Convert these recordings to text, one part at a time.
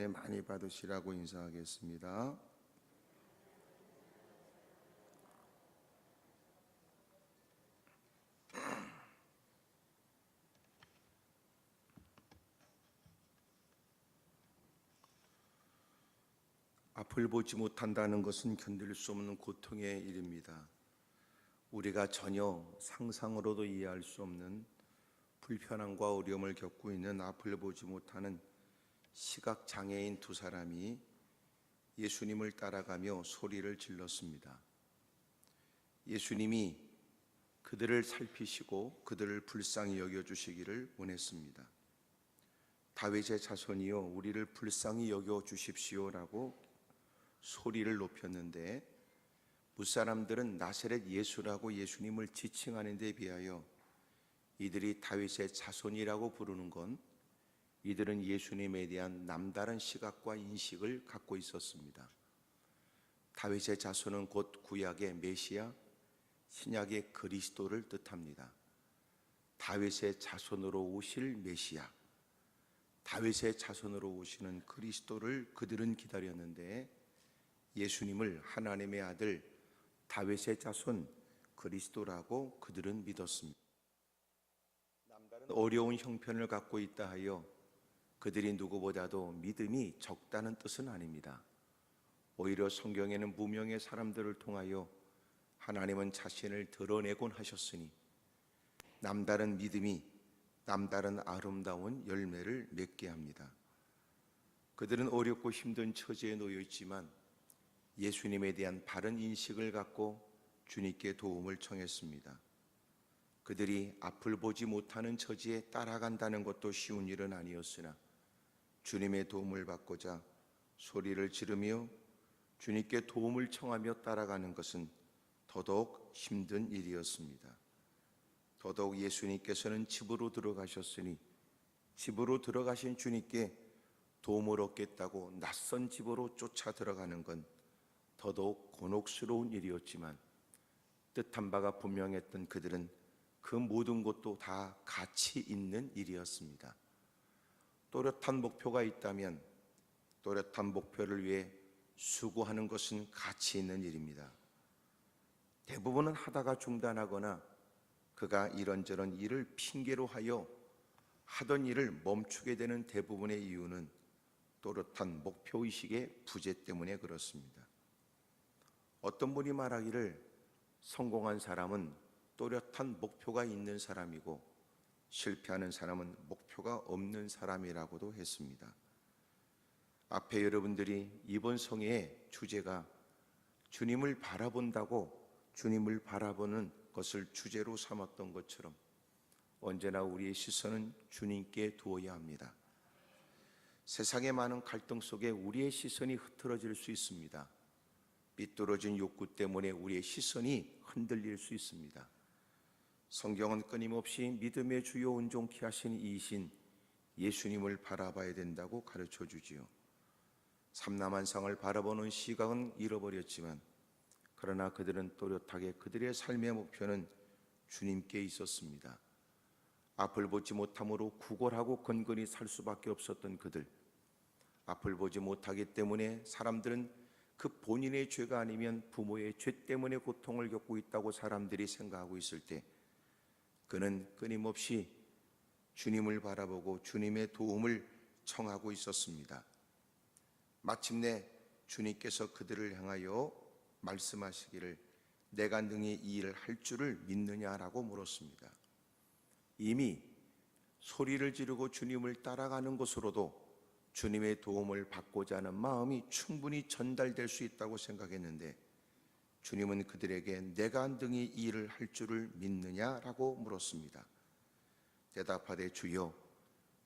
많이 받으시라고 인사하겠습니다. 앞을 보지 못한다는 것은 견딜 수 없는 고통의 일입니다. 우리가 전혀 상상으로도 이해할 수 없는 불편함과 어려움을 겪고 있는 앞을 보지 못하는 시각장애인 두 사람이 예수님을 따라가며 소리를 질렀습니다. 예수님이 그들을 살피시고 그들을 불쌍히 여겨주시기를 원했습니다. 다윗의 자손이여 우리를 불쌍히 여겨주십시오라고 소리를 높였는데, 무사람들은 나사렛 예수라고 예수님을 지칭하는 데 비하여 이들이 다윗의 자손이라고 부르는 건 이들은 예수님에 대한 남다른 시각과 인식을 갖고 있었습니다. 다윗의 자손은 곧 구약의 메시아, 신약의 그리스도를 뜻합니다. 다윗의 자손으로 오실 메시아, 다윗의 자손으로 오시는 그리스도를 그들은 기다렸는데, 예수님을 하나님의 아들 다윗의 자손 그리스도라고 그들은 믿었습니다. 남다른 어려운 형편을 갖고 있다 하여 그들이 누구보다도 믿음이 적다는 뜻은 아닙니다. 오히려 성경에는 무명의 사람들을 통하여 하나님은 자신을 드러내곤 하셨으니 남다른 믿음이 남다른 아름다운 열매를 맺게 합니다. 그들은 어렵고 힘든 처지에 놓여 있지만 예수님에 대한 바른 인식을 갖고 주님께 도움을 청했습니다. 그들이 앞을 보지 못하는 처지에 따라간다는 것도 쉬운 일은 아니었으나 주님의 도움을 받고자 소리를 지르며 주님께 도움을 청하며 따라가는 것은 더더욱 힘든 일이었습니다. 더더욱 예수님께서는 집으로 들어가셨으니 집으로 들어가신 주님께 도움을 얻겠다고 낯선 집으로 쫓아 들어가는 건 더더욱 곤혹스러운 일이었지만 뜻한 바가 분명했던 그들은 그 모든 것도 다 가치 있는 일이었습니다. 또렷한 목표가 있다면 또렷한 목표를 위해 수고하는 것은 가치 있는 일입니다. 대부분은 하다가 중단하거나 그가 이런저런 일을 핑계로 하여 하던 일을 멈추게 되는 대부분의 이유는 또렷한 목표의식의 부재 때문에 그렇습니다. 어떤 분이 말하기를 성공한 사람은 또렷한 목표가 있는 사람이고 실패하는 사람은 목표가 없는 사람이라고도 했습니다. 앞에 여러분들이 이번 성회의 주제가 주님을 바라본다고 주님을 바라보는 것을 주제로 삼았던 것처럼 언제나 우리의 시선은 주님께 두어야 합니다. 세상의 많은 갈등 속에 우리의 시선이 흐트러질 수 있습니다. 삐뚤어진 욕구 때문에 우리의 시선이 흔들릴 수 있습니다. 성경은 끊임없이 믿음의 주요 온전케 하신 이신 예수님을 바라봐야 된다고 가르쳐 주지요. 삼라만상을 바라보는 시각은 잃어버렸지만 그러나 그들은 또렷하게 그들의 삶의 목표는 주님께 있었습니다. 앞을 보지 못함으로 구걸하고 건건히 살 수밖에 없었던 그들, 앞을 보지 못하기 때문에 사람들은 그 본인의 죄가 아니면 부모의 죄 때문에 고통을 겪고 있다고 사람들이 생각하고 있을 때 그는 끊임없이 주님을 바라보고 주님의 도움을 청하고 있었습니다. 마침내 주님께서 그들을 향하여 말씀하시기를 내가 능히 이 일을 할 줄을 믿느냐라고 물었습니다. 이미 소리를 지르고 주님을 따라가는 것으로도 주님의 도움을 받고자 하는 마음이 충분히 전달될 수 있다고 생각했는데 주님은 그들에게 내가 능히 이 일을 할 줄을 믿느냐라고 물었습니다. 대답하되 주여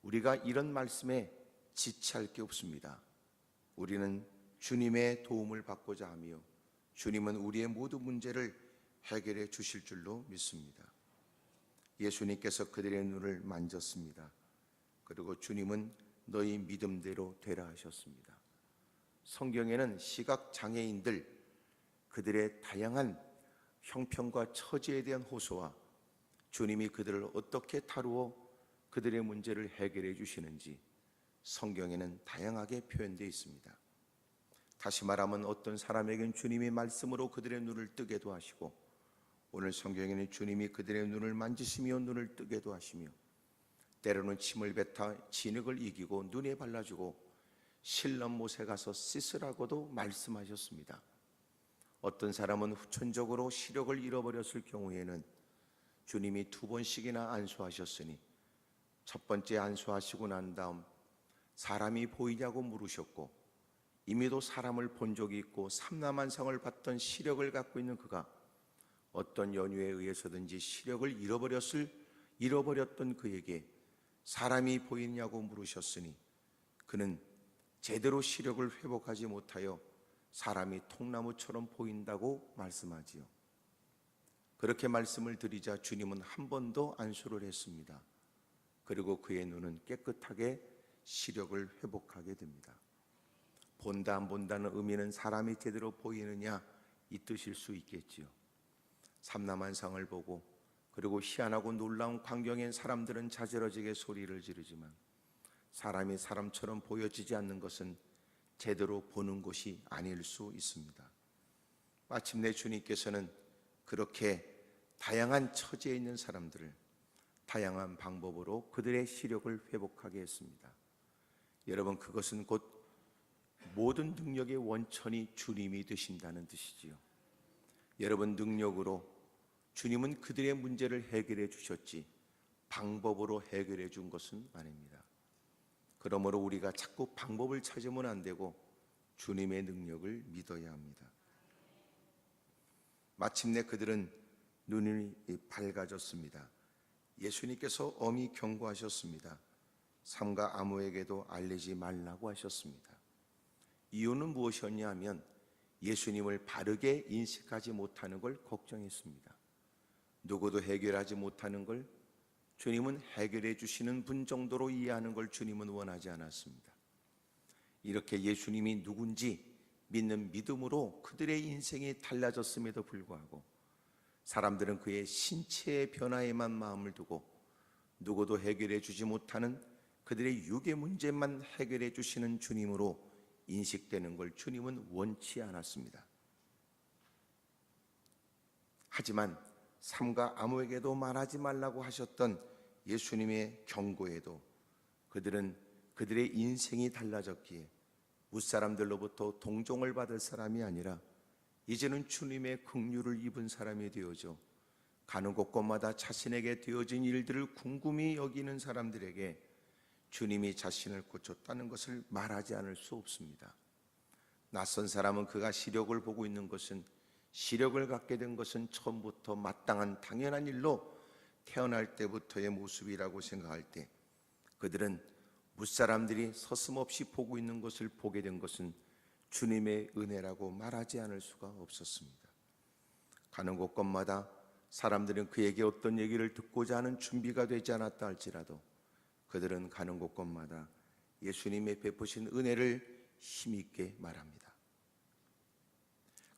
우리가 이런 말씀에 지체할 게 없습니다. 우리는 주님의 도움을 받고자 하며 주님은 우리의 모든 문제를 해결해 주실 줄로 믿습니다. 예수님께서 그들의 눈을 만졌습니다. 그리고 주님은 너희 믿음대로 되라 하셨습니다. 성경에는 시각장애인들 그들의 다양한 형편과 처지에 대한 호소와 주님이 그들을 어떻게 다루어 그들의 문제를 해결해 주시는지 성경에는 다양하게 표현되어 있습니다. 다시 말하면 어떤 사람에게는 주님이 말씀으로 그들의 눈을 뜨게도 하시고, 오늘 성경에는 주님이 그들의 눈을 만지시며 눈을 뜨게도 하시며, 때로는 침을 뱉어 진흙을 이기고 눈에 발라주고 실런 못에 가서 씻으라고도 말씀하셨습니다. 어떤 사람은 후천적으로 시력을 잃어버렸을 경우에는 주님이 2번씩이나 안수하셨으니, 첫 번째 안수하시고 난 다음 사람이 보이냐고 물으셨고, 이미도 사람을 본 적이 있고 삼라만상을 받던 시력을 갖고 있는 그가 어떤 연유에 의해서든지 시력을 잃어버렸던 그에게 사람이 보이냐고 물으셨으니, 그는 제대로 시력을 회복하지 못하여 사람이 통나무처럼 보인다고 말씀하지요. 그렇게 말씀을 드리자 주님은 한 번 더 안수를 했습니다. 그리고 그의 눈은 깨끗하게 시력을 회복하게 됩니다. 본다 안 본다는 의미는 사람이 제대로 보이느냐 이 뜻일 수 있겠지요. 삼라만상을 보고 그리고 희한하고 놀라운 광경엔 사람들은 자지러지게 소리를 지르지만, 사람이 사람처럼 보여지지 않는 것은 제대로 보는 것이 아닐 수 있습니다. 마침내 주님께서는 그렇게 다양한 처지에 있는 사람들을 다양한 방법으로 그들의 시력을 회복하게 했습니다. 여러분, 그것은 곧 모든 능력의 원천이 주님이 되신다는 뜻이지요. 여러분, 능력으로 주님은 그들의 문제를 해결해 주셨지 방법으로 해결해 준 것은 아닙니다. 그러므로 우리가 자꾸 방법을 찾으면 안 되고 주님의 능력을 믿어야 합니다. 마침내 그들은 눈이 밝아졌습니다. 예수님께서 엄히 경고하셨습니다. 삼가 아무에게도 알리지 말라고 하셨습니다. 이유는 무엇이었냐 하면 예수님을 바르게 인식하지 못하는 걸 걱정했습니다. 누구도 해결하지 못하는 걸 주님은 해결해 주시는 분 정도로 이해하는 걸 주님은 원하지 않았습니다. 이렇게 예수님이 누군지 믿는 믿음으로 그들의 인생이 달라졌음에도 불구하고 사람들은 그의 신체의 변화에만 마음을 두고 누구도 해결해 주지 못하는 그들의 육의 문제만 해결해 주시는 주님으로 인식되는 걸 주님은 원치 않았습니다. 하지만 삼가 아무에게도 말하지 말라고 하셨던 예수님의 경고에도 그들은 그들의 인생이 달라졌기에 무사람들로부터 동정을 받을 사람이 아니라 이제는 주님의 긍휼을 입은 사람이 되어져 가는 곳곳마다 자신에게 되어진 일들을 궁금히 여기는 사람들에게 주님이 자신을 고쳤다는 것을 말하지 않을 수 없습니다. 낯선 사람은 그가 시력을 보고 있는 것은, 시력을 갖게 된 것은 처음부터 마땅한 당연한 일로 태어날 때부터의 모습이라고 생각할 때, 그들은 무사람들이 서슴없이 보고 있는 것을 보게 된 것은 주님의 은혜라고 말하지 않을 수가 없었습니다. 가는 곳곳마다 사람들은 그에게 어떤 얘기를 듣고자 하는 준비가 되지 않았다 할지라도 그들은 가는 곳곳마다 예수님의 베푸신 은혜를 힘있게 말합니다.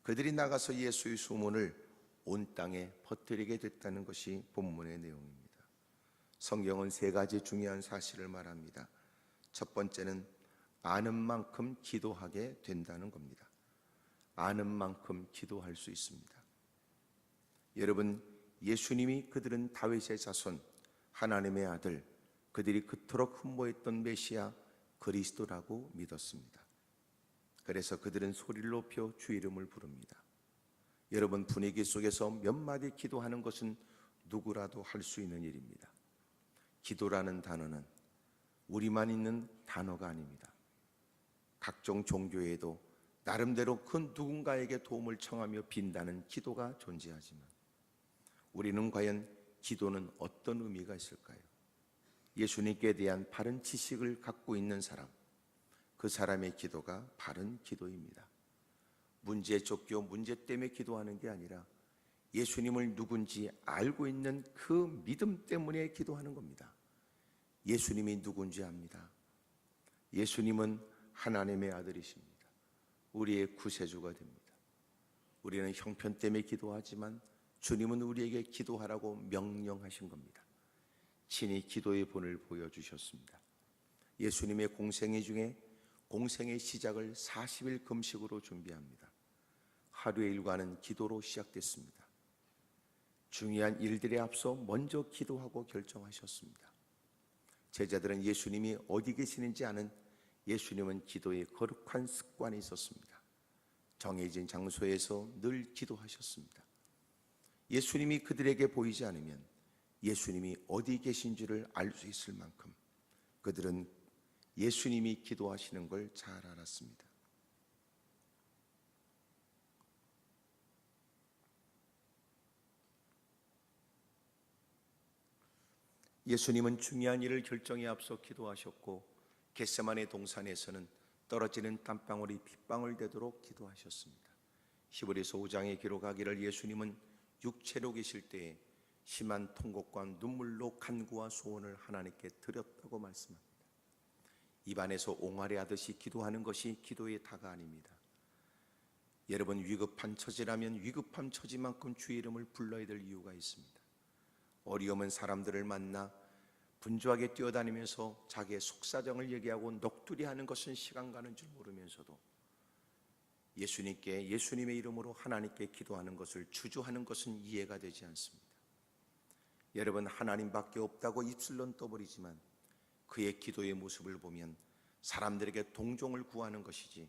그들이 나가서 예수의 소문을 온 땅에 퍼뜨리게 됐다는 것이 본문의 내용입니다. 성경은 3가지 중요한 사실을 말합니다. 첫 번째는 아는 만큼 기도하게 된다는 겁니다. 아는 만큼 기도할 수 있습니다. 여러분, 예수님이 그들은 다윗의 자손, 하나님의 아들, 그들이 그토록 흠모했던 메시아 그리스도라고 믿었습니다. 그래서 그들은 소리를 높여 주 이름을 부릅니다. 여러분, 분위기 속에서 몇 마디 기도하는 것은 누구라도 할 수 있는 일입니다. 기도라는 단어는 우리만 있는 단어가 아닙니다. 각종 종교에도 나름대로 그 누군가에게 도움을 청하며 빈다는 기도가 존재하지만, 우리는 과연 기도는 어떤 의미가 있을까요? 예수님께 대한 바른 지식을 갖고 있는 사람, 그 사람의 기도가 바른 기도입니다. 문제에 쫓겨 문제 때문에 기도하는 게 아니라 예수님을 누군지 알고 있는 그 믿음 때문에 기도하는 겁니다. 예수님이 누군지 압니다. 예수님은 하나님의 아들이십니다. 우리의 구세주가 됩니다. 우리는 형편 때문에 기도하지만 주님은 우리에게 기도하라고 명령하신 겁니다. 친히 기도의 본을 보여주셨습니다. 예수님의 공생애 중에 공생의 시작을 40일 금식으로 준비합니다. 하루의 일과는 기도로 시작됐습니다. 중요한 일들에 앞서 먼저 기도하고 결정하셨습니다. 제자들은 예수님이 어디 계시는지 아는 예수님은 기도에 거룩한 습관이 있었습니다. 정해진 장소에서 늘 기도하셨습니다. 예수님이 그들에게 보이지 않으면 예수님이 어디 계신지를 알 수 있을 만큼 그들은 예수님이 기도하시는 걸 잘 알았습니다. 예수님은 중요한 일을 결정에 앞서 기도하셨고 겟세마네 동산에서는 떨어지는 땀방울이 빗방울 되도록 기도하셨습니다. 히브리서 5장에 기록하기를 예수님은 육체로 계실 때에 심한 통곡과 눈물로 간구와 소원을 하나님께 드렸다고 말씀합니다. 입안에서 옹알이 하듯이 기도하는 것이 기도의 다가 아닙니다. 여러분, 위급한 처지라면 위급한 처지만큼 주의 이름을 불러야 될 이유가 있습니다. 어려움은 사람들을 만나 분주하게 뛰어다니면서 자기의 속사정을 얘기하고 넋두리하는 것은 시간 가는 줄 모르면서도 예수님께 예수님의 이름으로 하나님께 기도하는 것을 주저하는 것은 이해가 되지 않습니다. 여러분, 하나님밖에 없다고 입술론 떠버리지만 그의 기도의 모습을 보면 사람들에게 동정을 구하는 것이지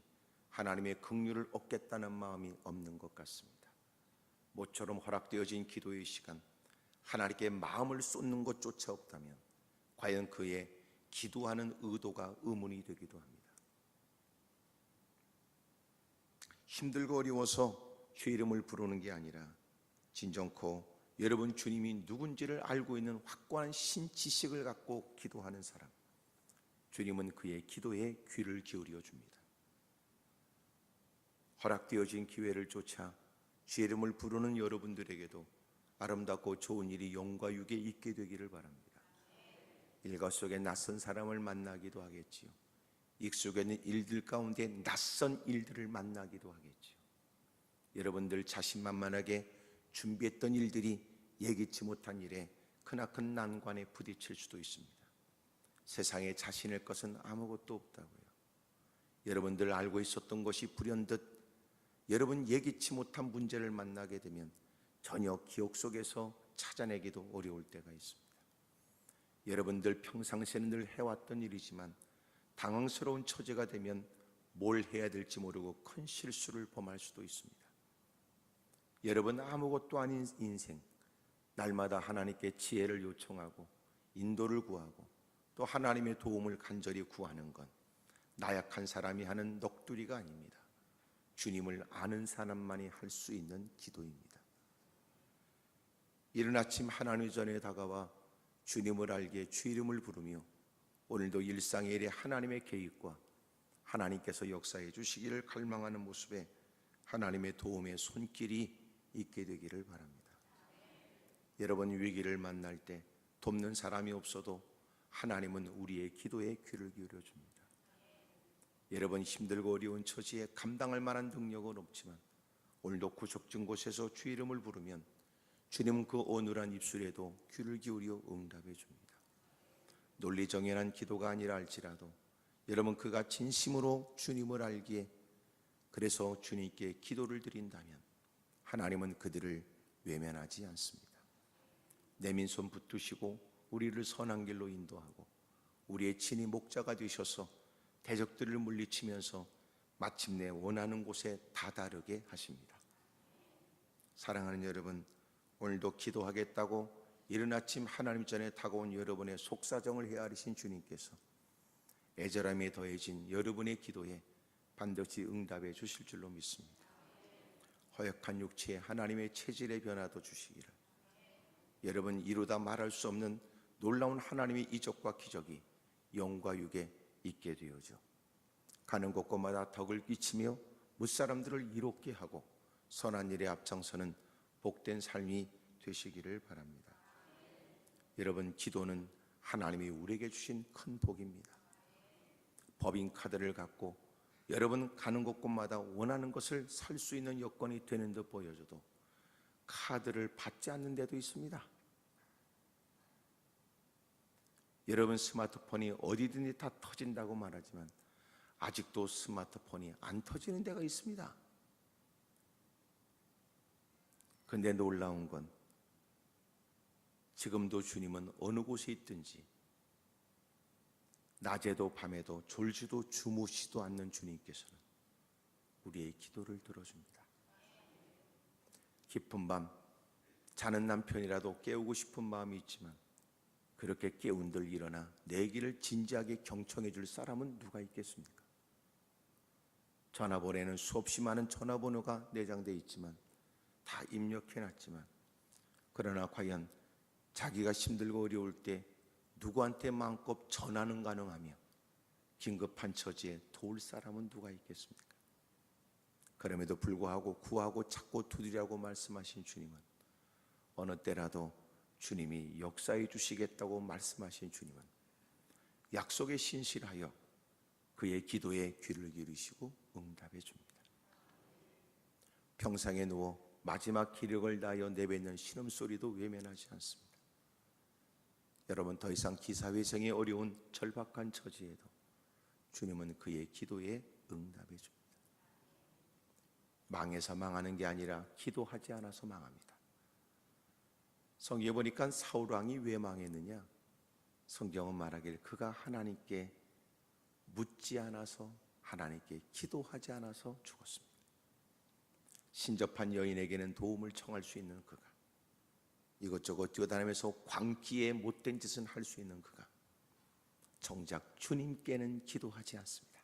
하나님의 긍휼을 얻겠다는 마음이 없는 것 같습니다. 모처럼 허락되어진 기도의 시간, 하나님께 마음을 쏟는 것조차 없다면 과연 그의 기도하는 의도가 의문이 되기도 합니다. 힘들고 어려워서 주의 이름을 부르는 게 아니라 진정코 여러분 주님이 누군지를 알고 있는 확고한 신지식을 갖고 기도하는 사람, 주님은 그의 기도에 귀를 기울여 줍니다. 허락되어진 기회를 쫓아 주의 이름을 부르는 여러분들에게도 아름답고 좋은 일이 영과 육에 있게 되기를 바랍니다. 일과 속에 낯선 사람을 만나기도 하겠지요. 익숙해 있는 일들 가운데 낯선 일들을 만나기도 하겠지요. 여러분들 자신만만하게 준비했던 일들이 예기치 못한 일에 크나큰 난관에 부딪힐 수도 있습니다. 세상에 자신의 것은 아무것도 없다고요. 여러분들 알고 있었던 것이 불현듯 여러분 예기치 못한 문제를 만나게 되면 전혀 기억 속에서 찾아내기도 어려울 때가 있습니다. 여러분들 평상시에는 늘 해왔던 일이지만 당황스러운 처지가 되면 뭘 해야 될지 모르고 큰 실수를 범할 수도 있습니다. 여러분 아무것도 아닌 인생, 날마다 하나님께 지혜를 요청하고 인도를 구하고 또 하나님의 도움을 간절히 구하는 건 나약한 사람이 하는 넋두리가 아닙니다. 주님을 아는 사람만이 할 수 있는 기도입니다. 이른 아침 하나님 전에 다가와 주님을 알게 주 이름을 부르며 오늘도 일상의 일에 하나님의 계획과 하나님께서 역사해 주시기를 갈망하는 모습에 하나님의 도움의 손길이 있게 되기를 바랍니다. 여러분 위기를 만날 때 돕는 사람이 없어도 하나님은 우리의 기도에 귀를 기울여 줍니다. 여러분 힘들고 어려운 처지에 감당할 만한 능력은 없지만 오늘도 구석진 곳에서 주 이름을 부르면 주님은 그 어눌한 입술에도 귀를 기울여 응답해 줍니다. 논리정연한 기도가 아니라 할지라도 여러분 그가 진심으로 주님을 알기에 그래서 주님께 기도를 드린다면 하나님은 그들을 외면하지 않습니다. 내민 손 붙드시고 우리를 선한 길로 인도하고 우리의 친히 목자가 되셔서 대적들을 물리치면서 마침내 원하는 곳에 다다르게 하십니다. 사랑하는 여러분, 오늘도 기도하겠다고 이른 아침 하나님 전에 다가온 여러분의 속사정을 헤아리신 주님께서 애절함에 더해진 여러분의 기도에 반드시 응답해 주실 줄로 믿습니다. 허약한 육체에 하나님의 체질의 변화도 주시기를, 여러분 이루다 말할 수 없는 놀라운 하나님의 이적과 기적이 영과 육에 있게 되어져 가는 곳곳마다 덕을 끼치며 무사람들을 이롭게 하고 선한 일에 앞장서는 복된 삶이 되시기를 바랍니다. 여러분 기도는 하나님이 우리에게 주신 큰 복입니다. 법인카드를 갖고 여러분 가는 곳곳마다 원하는 것을 살 수 있는 여건이 되는 듯 보여져도 카드를 받지 않는 데도 있습니다. 여러분 스마트폰이 어디든지 다 터진다고 말하지만 아직도 스마트폰이 안 터지는 데가 있습니다. 그런데 놀라운 건 지금도 주님은 어느 곳에 있든지 낮에도 밤에도 졸지도 주무시도 않는 주님께서는 우리의 기도를 들어줍니다. 깊은 밤 자는 남편이라도 깨우고 싶은 마음이 있지만 그렇게 깨운들 일어나 내 길을 진지하게 경청해 줄 사람은 누가 있겠습니까? 전화번호에는 수없이 많은 전화번호가 내장되어 있지만 다 입력해놨지만 그러나 과연 자기가 힘들고 어려울 때 누구한테 마음껏 전화는 가능하며 긴급한 처지에 도울 사람은 누가 있겠습니까? 그럼에도 불구하고 구하고 찾고 두드리라고 말씀하신 주님은 어느 때라도 주님이 역사해 주시겠다고 말씀하신 주님은 약속에 신실하여 그의 기도에 귀를 기울이시고 응답해 줍니다. 평상에 누워 마지막 기력을 다하여 내뱉는 신음소리도 외면하지 않습니다. 여러분 더 이상 기사회생이 어려운 절박한 처지에도 주님은 그의 기도에 응답해 줍니다. 망해서 망하는 게 아니라 기도하지 않아서 망합니다. 성경에 보니까 사울 왕이 왜 망했느냐? 성경은 말하길 그가 하나님께 묻지 않아서 하나님께 기도하지 않아서 죽었습니다. 신접한 여인에게는 도움을 청할 수 있는 그가 이것저것 뛰어다니면서 광기에 못된 짓은 할 수 있는 그가 정작 주님께는 기도하지 않습니다.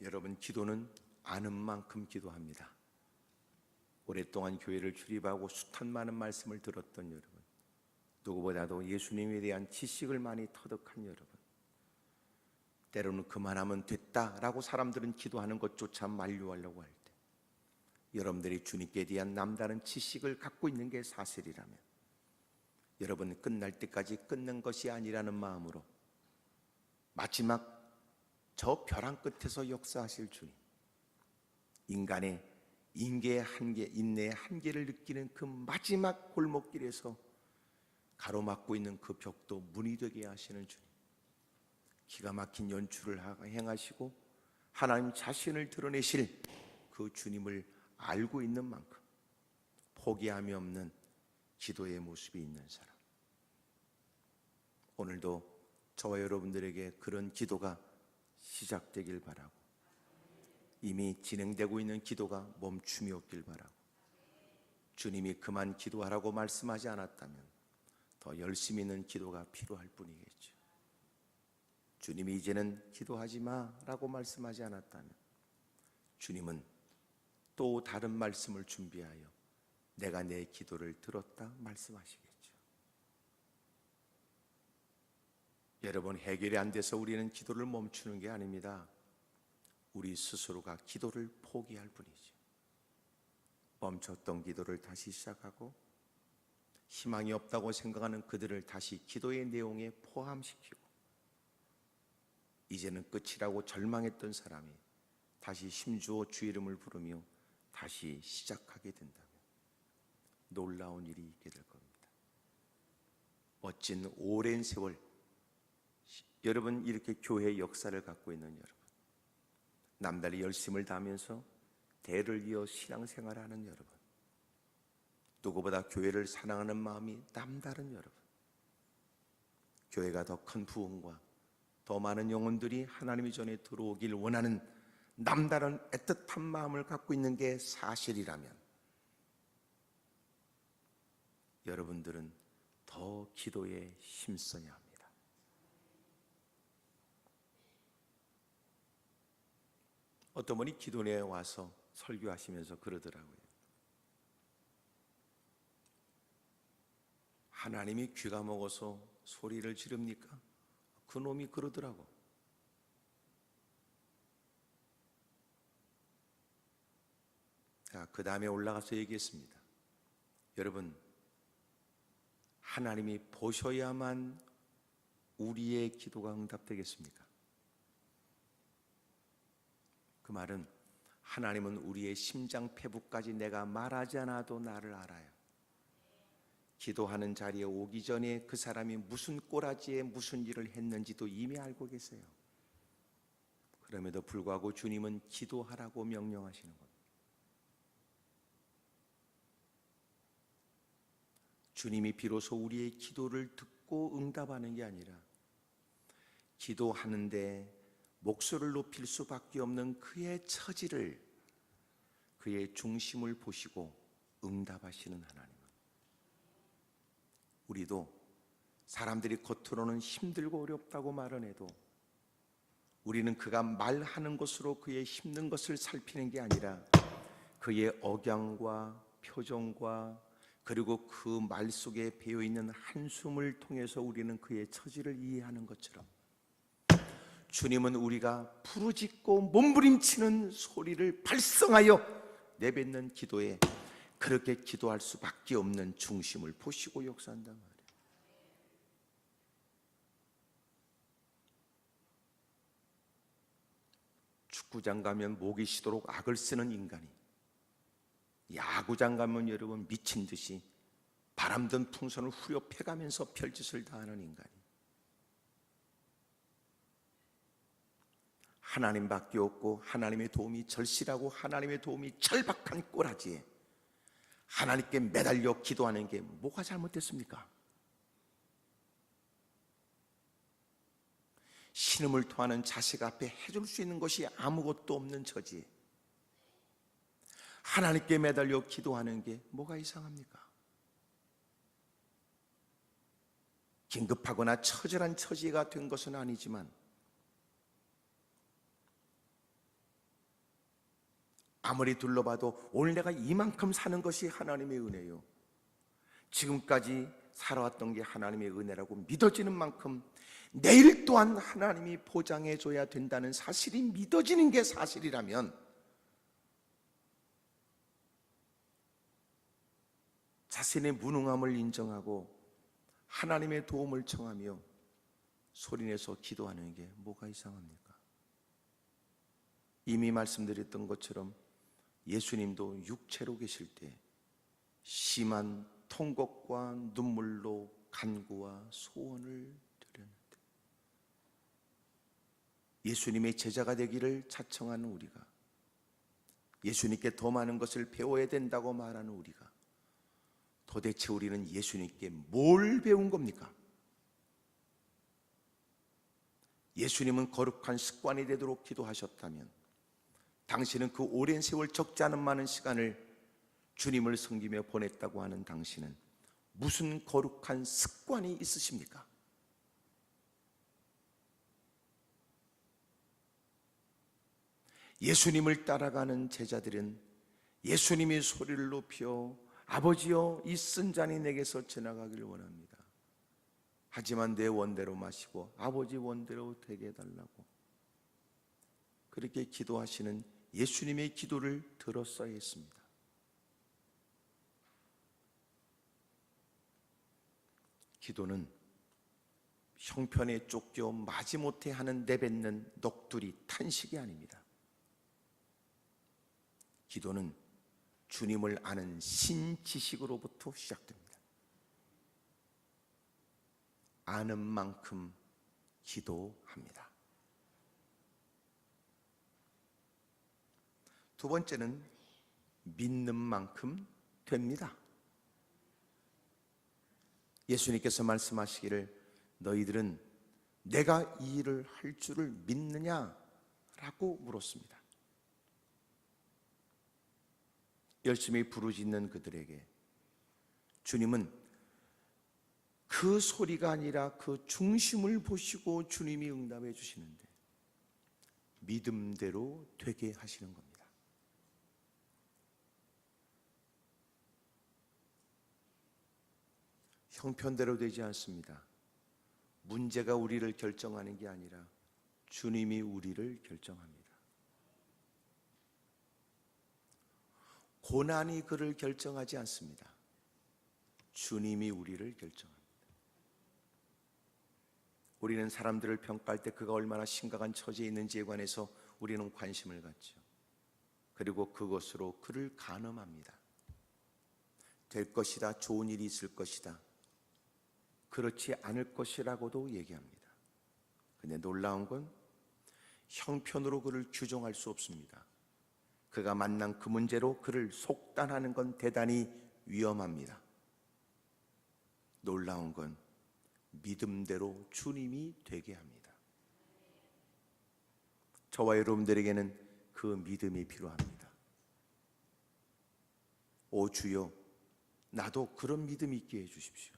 여러분 기도는 아는 만큼 기도합니다. 오랫동안 교회를 출입하고 숱한 많은 말씀을 들었던 여러분, 누구보다도 예수님에 대한 지식을 많이 터득한 여러분, 때로는 그만하면 됐다라고 사람들은 기도하는 것조차 만류하려고 할 때 여러분들이 주님께 대한 남다른 지식을 갖고 있는 게 사실이라면 여러분 끝날 때까지 끊는 것이 아니라는 마음으로 마지막 저 벼랑 끝에서 역사하실 주님, 인간의 인계의 한계, 인내의 한계를 느끼는 그 마지막 골목길에서 가로막고 있는 그 벽도 문이 되게 하시는 주님, 기가 막힌 연출을 행하시고 하나님 자신을 드러내실 그 주님을 알고 있는 만큼 포기함이 없는 기도의 모습이 있는 사람, 오늘도 저와 여러분들에게 그런 기도가 시작되길 바라고 이미 진행되고 있는 기도가 멈춤이 없길 바라고 주님이 그만 기도하라고 말씀하지 않았다면 더 열심히 있는 기도가 필요할 뿐이겠죠. 주님이 이제는 기도하지 마라고 말씀하지 않았다면 주님은 또 다른 말씀을 준비하여 내가 내 기도를 들었다 말씀하시겠죠. 여러분 해결이 안 돼서 우리는 기도를 멈추는 게 아닙니다. 우리 스스로가 기도를 포기할 뿐이죠. 멈췄던 기도를 다시 시작하고 희망이 없다고 생각하는 그들을 다시 기도의 내용에 포함시키고 이제는 끝이라고 절망했던 사람이 다시 힘주어 주 이름을 부르며 다시 시작하게 된다면 놀라운 일이 있게 될 겁니다. 멋진 오랜 세월 여러분 이렇게 교회의 역사를 갖고 있는 여러분, 남달리 열심을 다하면서 대를 이어 신앙생활하는 여러분, 누구보다 교회를 사랑하는 마음이 남다른 여러분, 교회가 더 큰 부흥과 더 많은 영혼들이 하나님의 전에 들어오길 원하는 남다른 애틋한 마음을 갖고 있는 게 사실이라면 여러분들은 더 기도에 힘써야 합니다. 어떤 분이 기도회에 와서 설교하시면서 그러더라고요. 하나님이 귀가 먹어서 소리를 지릅니까? 그놈이 그러더라고. 자, 그 다음에 올라가서 얘기했습니다. 여러분, 하나님이 보셔야만 우리의 기도가 응답되겠습니까? 그 말은 하나님은 우리의 심장폐부까지 내가 말하지 않아도 나를 알아요. 기도하는 자리에 오기 전에 그 사람이 무슨 꼬라지에 무슨 일을 했는지도 이미 알고 계세요. 그럼에도 불구하고 주님은 기도하라고 명령하시는 겁니다. 주님이 비로소 우리의 기도를 듣고 응답하는 게 아니라 기도하는데 목소리를 높일 수밖에 없는 그의 처지를, 그의 중심을 보시고 응답하시는 하나님. 우리도 사람들이 겉으로는 힘들고 어렵다고 말은 해도 우리는 그가 말하는 것으로 그의 힘든 것을 살피는 게 아니라 그의 억양과 표정과 그리고 그 말 속에 배어있는 한숨을 통해서 우리는 그의 처지를 이해하는 것처럼 주님은 우리가 부르짖고 몸부림치는 소리를 발성하여 내뱉는 기도에 그렇게 기도할 수밖에 없는 중심을 보시고 역사한단 말이에요. 축구장 가면 목이 쉬도록 악을 쓰는 인간이 야구장 가면 여러분 미친 듯이 바람든 풍선을 후려 패가면서 별짓을 다하는 인간이 하나님밖에 없고 하나님의 도움이 절실하고 하나님의 도움이 절박한 꼬라지에 하나님께 매달려 기도하는 게 뭐가 잘못됐습니까? 신음을 토하는 자식 앞에 해줄 수 있는 것이 아무것도 없는 처지에 하나님께 매달려 기도하는 게 뭐가 이상합니까? 긴급하거나 처절한 처지가 된 것은 아니지만 아무리 둘러봐도 오늘 내가 이만큼 사는 것이 하나님의 은혜요, 지금까지 살아왔던 게 하나님의 은혜라고 믿어지는 만큼 내일 또한 하나님이 보장해 줘야 된다는 사실이 믿어지는 게 사실이라면 자신의 무능함을 인정하고 하나님의 도움을 청하며 소리내서 기도하는 게 뭐가 이상합니까? 이미 말씀드렸던 것처럼 예수님도 육체로 계실 때 심한 통곡과 눈물로 간구와 소원을 드렸는데 예수님의 제자가 되기를 자청하는 우리가, 예수님께 더 많은 것을 배워야 된다고 말하는 우리가 도대체 우리는 예수님께 뭘 배운 겁니까? 예수님은 거룩한 습관이 되도록 기도하셨다면 당신은 그 오랜 세월 적지 않은 많은 시간을 주님을 섬기며 보냈다고 하는 당신은 무슨 거룩한 습관이 있으십니까? 예수님을 따라가는 제자들은 예수님이 소리를 높여 아버지여 이 쓴 잔이 내게서 지나가기를 원합니다. 하지만 내 원대로 마시고 아버지 원대로 되게 해달라고 그렇게 기도하시는 예수님의 기도를 들었어야 했습니다. 기도는 형편에 쫓겨 마지못해 하는 내뱉는 넋두리 탄식이 아닙니다. 기도는 주님을 아는 신지식으로부터 시작됩니다. 아는 만큼 기도합니다. 두 번째는 믿는 만큼 됩니다. 예수님께서 말씀하시기를 너희들은 내가 이 일을 할 줄을 믿느냐? 라고 물었습니다. 열심히 부르짖는 그들에게 주님은 그 소리가 아니라 그 중심을 보시고 주님이 응답해 주시는데 믿음대로 되게 하시는 겁니다. 형편대로 되지 않습니다. 문제가 우리를 결정하는 게 아니라 주님이 우리를 결정합니다. 고난이 그를 결정하지 않습니다. 주님이 우리를 결정합니다. 우리는 사람들을 평가할 때 그가 얼마나 심각한 처지에 있는지에 관해서 우리는 관심을 갖죠. 그리고 그것으로 그를 간음합니다. 될 것이다, 좋은 일이 있을 것이다, 그렇지 않을 것이라고도 얘기합니다. 근데 놀라운 건 형편으로 그를 규정할 수 없습니다. 그가 만난 그 문제로 그를 속단하는 건 대단히 위험합니다. 놀라운 건 믿음대로 주님이 되게 합니다. 저와 여러분들에게는 그 믿음이 필요합니다. 오 주여, 나도 그런 믿음이 있게 해주십시오.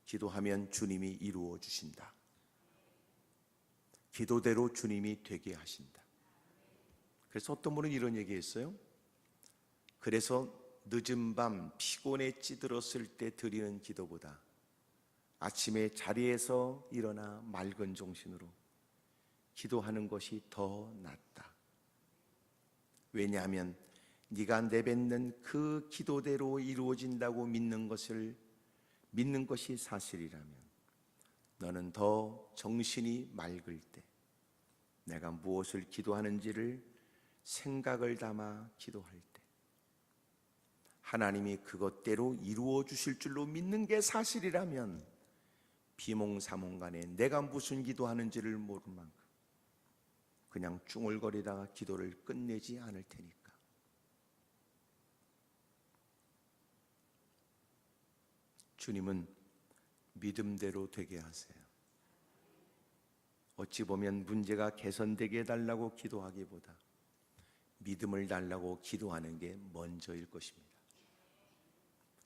기도하면 주님이 이루어 주신다. 기도대로 주님이 되게 하신다. 그래서 어떤 분은 이런 얘기했어요. 그래서 늦은 밤 피곤에 찌들었을 때 드리는 기도보다 아침에 자리에서 일어나 맑은 정신으로 기도하는 것이 더 낫다. 왜냐하면 네가 내뱉는 그 기도대로 이루어진다고 믿는 것이 사실이라면 너는 더 정신이 맑을 때 내가 무엇을 기도하는지를 생각을 담아 기도할 때 하나님이 그것대로 이루어 주실 줄로 믿는 게 사실이라면 비몽사몽간에 내가 무슨 기도하는지를 모를 만큼 그냥 중얼거리다가 기도를 끝내지 않을 테니까. 주님은 믿음대로 되게 하세요. 어찌 보면 문제가 개선되게 해달라고 기도하기보다 믿음을 달라고 기도하는 게 먼저일 것입니다.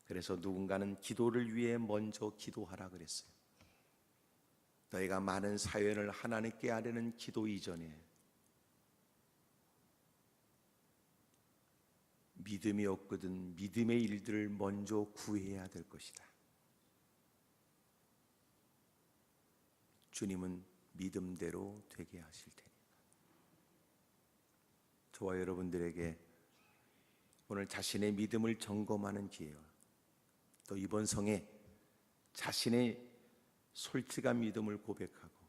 그래서 누군가는 기도를 위해 먼저 기도하라 그랬어요. 너희가 많은 사연을 하나님께 아뢰는 기도 이전에 믿음이 없거든 믿음의 일들을 먼저 구해야 될 것이다. 주님은 믿음대로 되게 하실 테니까. 저와 여러분들에게 오늘 자신의 믿음을 점검하는 기회와 또 이번 성에 자신의 솔직한 믿음을 고백하고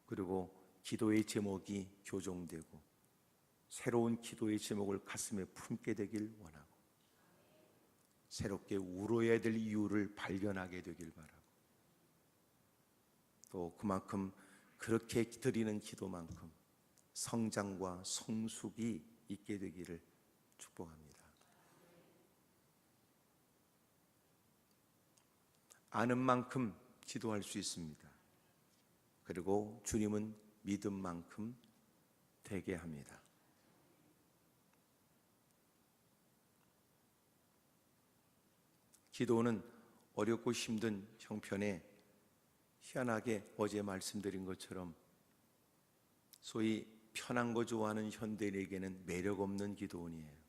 그리고 기도의 제목이 교정되고 새로운 기도의 제목을 가슴에 품게 되길 원하고 새롭게 울어야 될 이유를 발견하게 되길 바라고 또 그만큼 그렇게 드리는 기도만큼 성장과 성숙이 있게 되기를 축복합니다. 아는 만큼 기도할 수 있습니다. 그리고 주님은 믿음 만큼 되게 합니다. 기도는 어렵고 힘든 형편에 희한하게 어제 말씀드린 것처럼 소위 편한 거 좋아하는 현대인에게는 매력 없는 기도원이에요.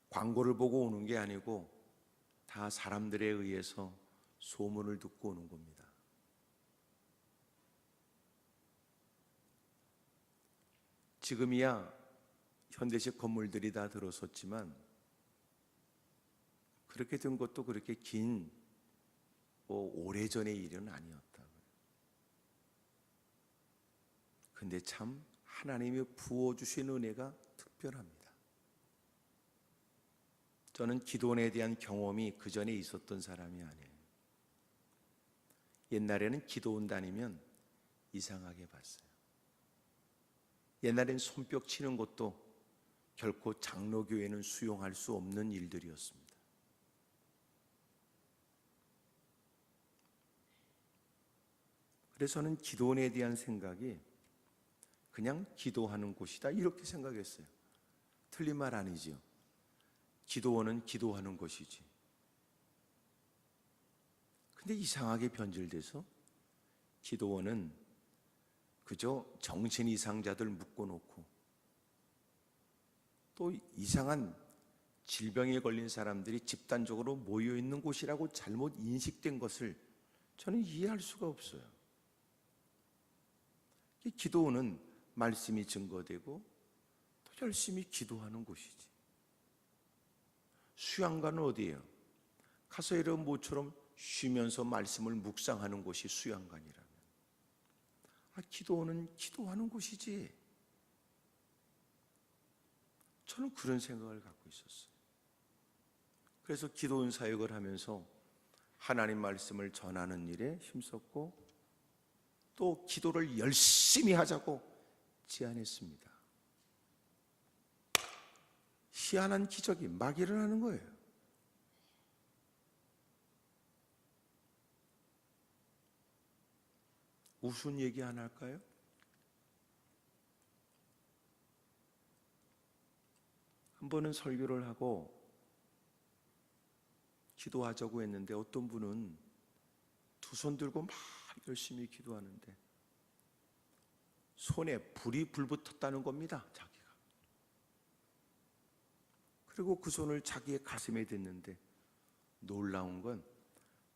광고를 보고 오는 게 아니고 다 사람들에 의해서 소문을 듣고 오는 겁니다. 지금이야 현대식 건물들이 다 들어섰지만 그렇게 된 것도 그렇게 긴 오래전의 일은 아니었다고요. 근데 참 하나님이 부어주신 은혜가 특별합니다. 저는 기도원에 대한 경험이 그 전에 있었던 사람이 아니에요. 옛날에는 기도원 다니면 이상하게 봤어요. 옛날엔 손뼉 치는 것도 결코 장로교회는 수용할 수 없는 일들이었습니다. 그래서 저는 기도원에 대한 생각이 그냥 기도하는 곳이다 이렇게 생각했어요. 틀린 말 아니지요. 기도원은 기도하는 것이지. 근데 이상하게 변질돼서 기도원은 그저 정신 이상자들 묶어놓고 또 이상한 질병에 걸린 사람들이 집단적으로 모여있는 곳이라고 잘못 인식된 것을 저는 이해할 수가 없어요. 기도원은 말씀이 증거되고 또 열심히 기도하는 곳이지. 수양관은 어디예요? 가서 이런 모처럼 쉬면서 말씀을 묵상하는 곳이 수양관이라면 기도는 기도하는 곳이지. 저는 그런 생각을 갖고 있었어요. 그래서 기도원 사역을 하면서 하나님 말씀을 전하는 일에 힘썼고 또 기도를 열심히 하자고 제안했습니다. 희한한 기적이 막 일어나는 거예요. 우스운 얘기 하나 할까요? 한 번은 설교를 하고 기도하자고 했는데 어떤 분은 두 손 들고 막 열심히 기도하는데 손에 불이 불붙었다는 겁니다, 자기가. 그리고 그 손을 자기의 가슴에 댔는데 놀라운 건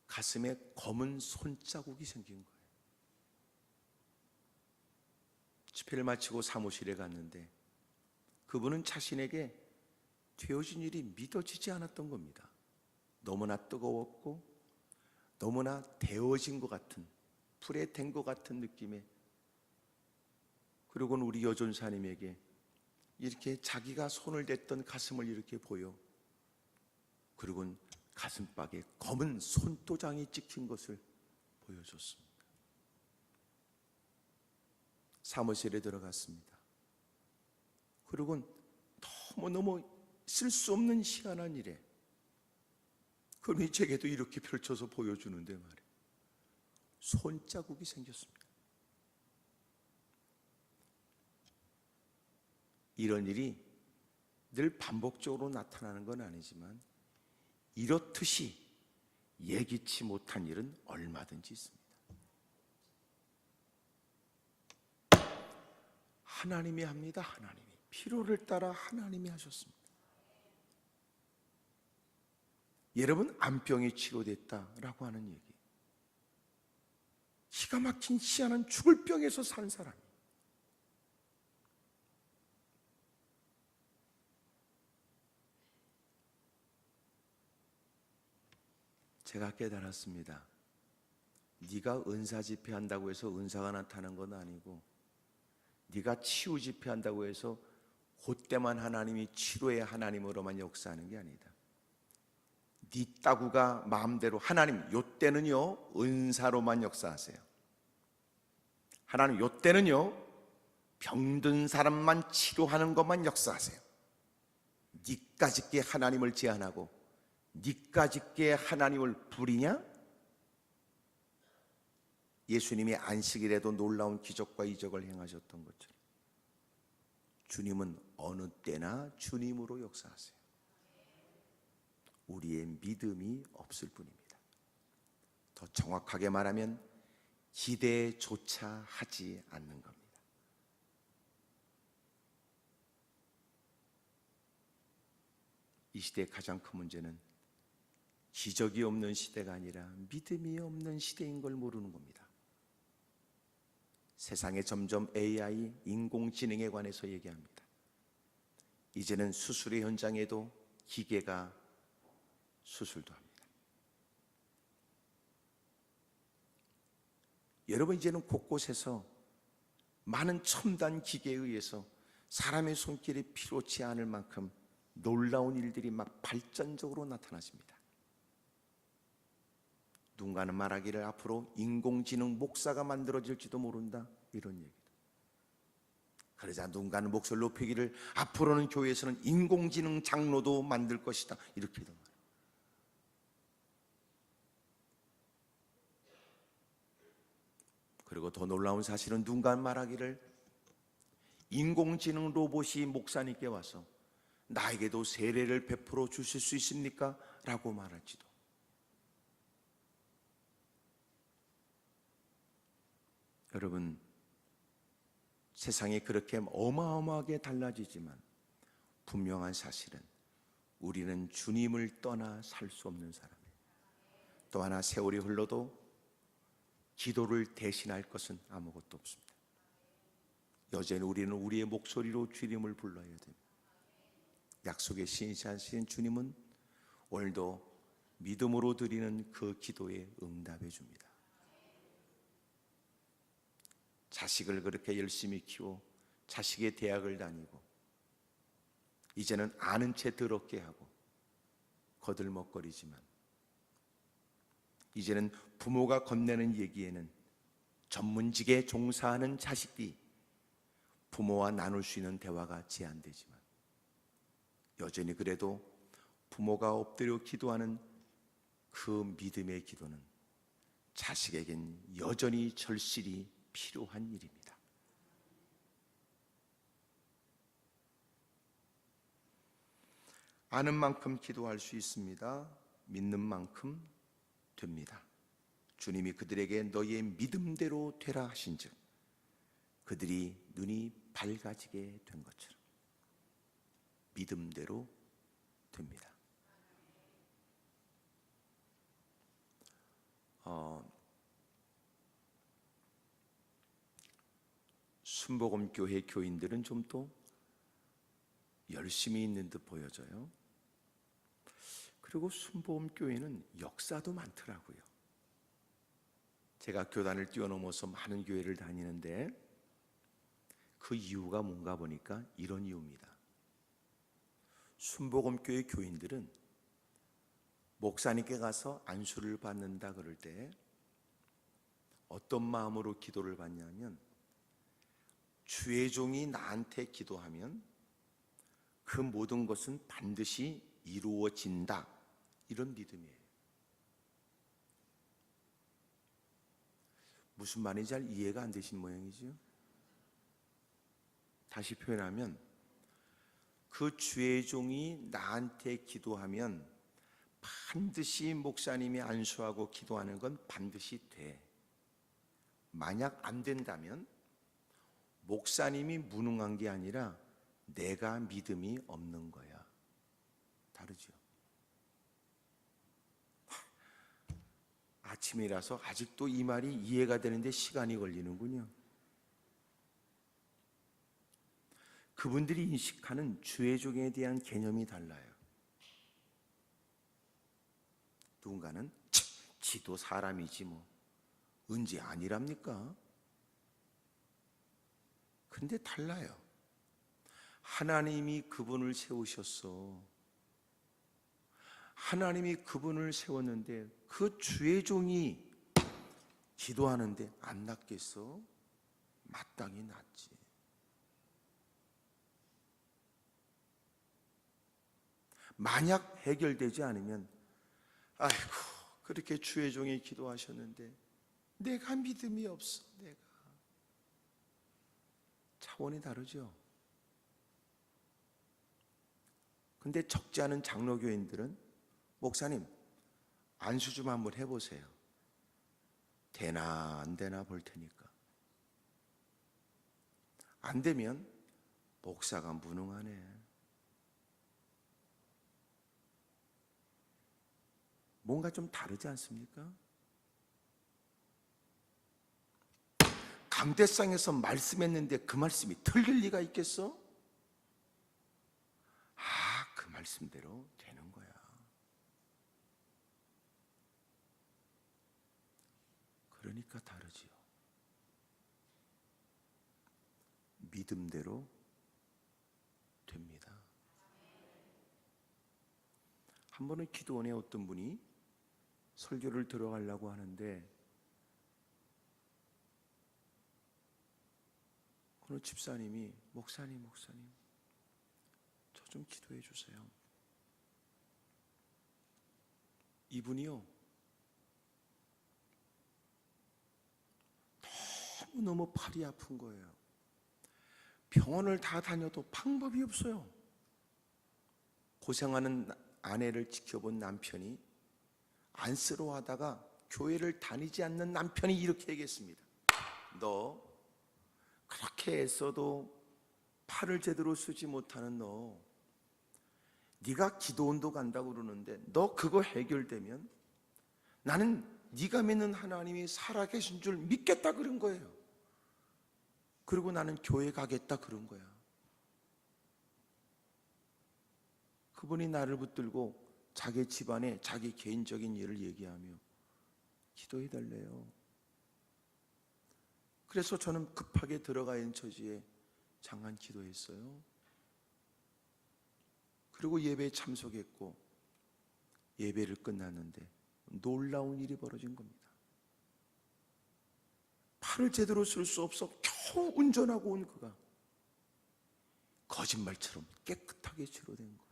가슴에 검은 손자국이 생긴 거예요. 집회를 마치고 사무실에 갔는데 그분은 자신에게 되어진 일이 믿어지지 않았던 겁니다. 너무나 뜨거웠고 너무나 데워진 것 같은, 불에 댄 것 같은 느낌에. 그리고는 우리 여전사님에게 이렇게 자기가 손을 댔던 가슴을 이렇게 보여, 그리고는 가슴팍에 검은 손도장이 찍힌 것을 보여줬습니다. 사무실에 들어갔습니다. 그리고는 너무너무 쓸 수 없는 희한한 일에 그러니 제게도 이렇게 펼쳐서 보여주는데 말이에요. 손자국이 생겼습니다. 이런 일이 늘 반복적으로 나타나는 건 아니지만 이렇듯이 예기치 못한 일은 얼마든지 있습니다. 하나님이 합니다. 하나님이 필요를 따라 하나님이 하셨습니다. 여러분, 암병이 치료됐다라고 하는 얘기, 기가 막힌 희한한 죽을 병에서 산 사람이 제가 깨달았습니다. 네가 은사 집회한다고 해서 은사가 나타나는 건 아니고, 네가 치유 집회한다고 해서 그때만 하나님이 치료의 하나님으로만 역사하는 게 아니다. 네 따구가 마음대로 하나님 요때는요 은사로만 역사하세요. 하나님 요때는요 병든 사람만 치료하는 것만 역사하세요. 니까짓게 하나님을 제한하고 니까짓게 하나님을 부리냐? 예수님이 안식일에도 놀라운 기적과 이적을 행하셨던 것처럼 주님은 어느 때나 주님으로 역사하세요. 우리의 믿음이 없을 뿐입니다. 더 정확하게 말하면 기대조차 하지 않는 겁니다. 이 시대의 가장 큰 문제는 기적이 없는 시대가 아니라 믿음이 없는 시대인 걸 모르는 겁니다. 세상에 점점 AI, 인공지능에 관해서 얘기합니다. 이제는 수술의 현장에도 기계가 수술도 합니다. 여러분, 이제는 곳곳에서 많은 첨단 기계에 의해서 사람의 손길이 필요치 않을 만큼 놀라운 일들이 막 발전적으로 나타나십니다. 누군가는 말하기를 앞으로 인공지능 목사가 만들어질지도 모른다, 이런 얘기도. 그러자 누군가는 목소리를 높이기를 앞으로는 교회에서는 인공지능 장로도 만들 것이다, 이렇게도 말해요. 그리고 더 놀라운 사실은 누군가는 말하기를 인공지능 로봇이 목사님께 와서 나에게도 세례를 베풀어 주실 수 있습니까? 라고 말할지도. 여러분, 세상이 그렇게 어마어마하게 달라지지만 분명한 사실은 우리는 주님을 떠나 살 수 없는 사람이에요. 또 하나, 세월이 흘러도 기도를 대신할 것은 아무것도 없습니다. 여전히 우리는 우리의 목소리로 주님을 불러야 됩니다. 약속의 신실하신 주님은 오늘도 믿음으로 드리는 그 기도에 응답해 줍니다. 자식을 그렇게 열심히 키워 자식의 대학을 다니고 이제는 아는 채 더럽게 하고 거들먹거리지만 이제는 부모가 건네는 얘기에는 전문직에 종사하는 자식이 부모와 나눌 수 있는 대화가 제한되지만 여전히 그래도 부모가 엎드려 기도하는 그 믿음의 기도는 자식에겐 여전히 절실히 필요한 일입니다. 아는 만큼 기도할 수 있습니다. 믿는 만큼 됩니다. 주님이 그들에게 너희의 믿음대로 되라 하신즉 그들이 눈이 밝아지게 된 것처럼 믿음대로 됩니다. 순복음교회 교인들은 좀 더 열심히 있는 듯 보여져요. 그리고 순복음교회는 역사도 많더라고요. 제가 교단을 뛰어넘어서 많은 교회를 다니는데 그 이유가 뭔가 보니까 이런 이유입니다. 순복음교회 교인들은 목사님께 가서 안수를 받는다 그럴 때 어떤 마음으로 기도를 받냐면 주의 종이 나한테 기도하면 그 모든 것은 반드시 이루어진다, 이런 믿음이에요. 무슨 말인지 잘 이해가 안 되신 모양이죠? 다시 표현하면 그 주의 종이 나한테 기도하면 반드시 목사님이 안수하고 기도하는 건 반드시 돼. 만약 안 된다면 목사님이 무능한 게 아니라 내가 믿음이 없는 거야. 다르죠? 아침이라서 아직도 이 말이 이해가 되는데 시간이 걸리는군요. 그분들이 인식하는 주의 종에 대한 개념이 달라요. 누군가는 지도 사람이지 뭐 은지 아니랍니까? 근데 달라요. 하나님이 그분을 세우셨어. 하나님이 그분을 세웠는데 그 주의 종이 기도하는데 안 낫겠어? 마땅히 낫지. 만약 해결되지 않으면 아이고 그렇게 주의 종이 기도하셨는데 내가 믿음이 없어. 내가 차원이 다르죠. 근데 적지 않은 장로교인들은 목사님 안수 좀 한번 해보세요. 되나 안 되나 볼 테니까. 안 되면 목사가 무능하네. 뭔가 좀 다르지 않습니까? 강대상에서 말씀했는데 그 말씀이 틀릴 리가 있겠어? 그 말씀대로 되는 거야. 그러니까 다르지요. 믿음대로 됩니다. 한 번은 기도원에 어떤 분이 설교를 들어가려고 하는데 어느 집사님이 목사님 저 좀 기도해 주세요. 이분이요 너무 팔이 아픈 거예요. 병원을 다 다녀도 방법이 없어요. 고생하는 아내를 지켜본 남편이 안쓰러워하다가 교회를 다니지 않는 남편이 이렇게 얘기했습니다. 너 그렇게 애써도 팔을 제대로 쓰지 못하는 너, 네가 기도원도 간다고 그러는데 너 그거 해결되면 나는 네가 믿는 하나님이 살아계신 줄 믿겠다 그런 거예요. 그리고 나는 교회 가겠다 그런 거야. 그분이 나를 붙들고 자기 집안에 자기 개인적인 일을 얘기하며 기도해 달래요. 그래서 저는 급하게 들어가 있는 처지에 잠깐 기도했어요. 그리고 예배에 참석했고 예배를 끝났는데 놀라운 일이 벌어진 겁니다. 팔을 제대로 쓸 수 없어 겨우 운전하고 온 그가 거짓말처럼 깨끗하게 치료된 거예요.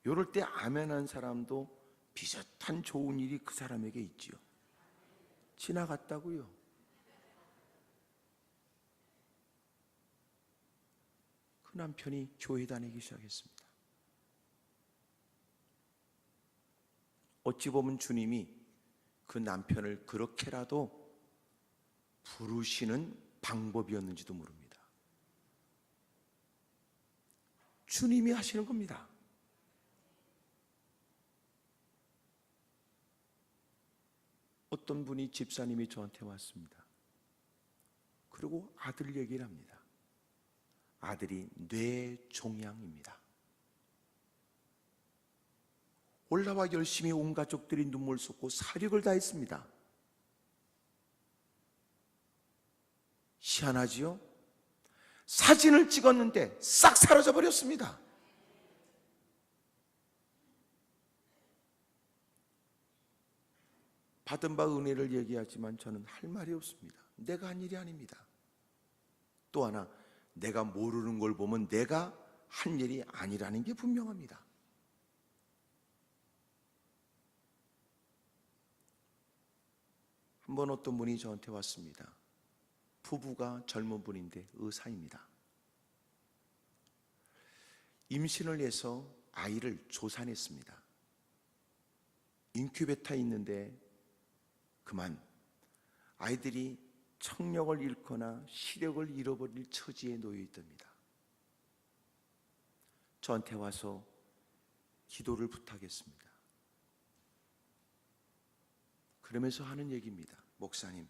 이럴 때 아멘한 사람도 비슷한 좋은 일이 그 사람에게 있지요. 지나갔다고요. 그 남편이 교회 다니기 시작했습니다. 어찌 보면 주님이 그 남편을 그렇게라도 부르시는 방법이었는지도 모릅니다. 주님이 하시는 겁니다. 어떤 분이 집사님이 저한테 왔습니다. 그리고 아들 얘기를 합니다. 아들이 뇌종양입니다. 올라와 열심히 온 가족들이 눈물 쏟고 사력을 다했습니다. 희한하지요? 사진을 찍었는데 싹 사라져 버렸습니다. 받은 바 은혜를 얘기하지만 저는 할 말이 없습니다. 내가 한 일이 아닙니다. 또 하나, 내가 모르는 걸 보면 내가 한 일이 아니라는 게 분명합니다. 한번 어떤 분이 저한테 왔습니다. 부부가 젊은 분인데 의사입니다. 임신을 해서 아이를 조산했습니다. 인큐베터에 있는데 그만 아이들이 청력을 잃거나 시력을 잃어버릴 처지에 놓여 있답니다. 저한테 와서 기도를 부탁했습니다. 그러면서 하는 얘기입니다. 목사님,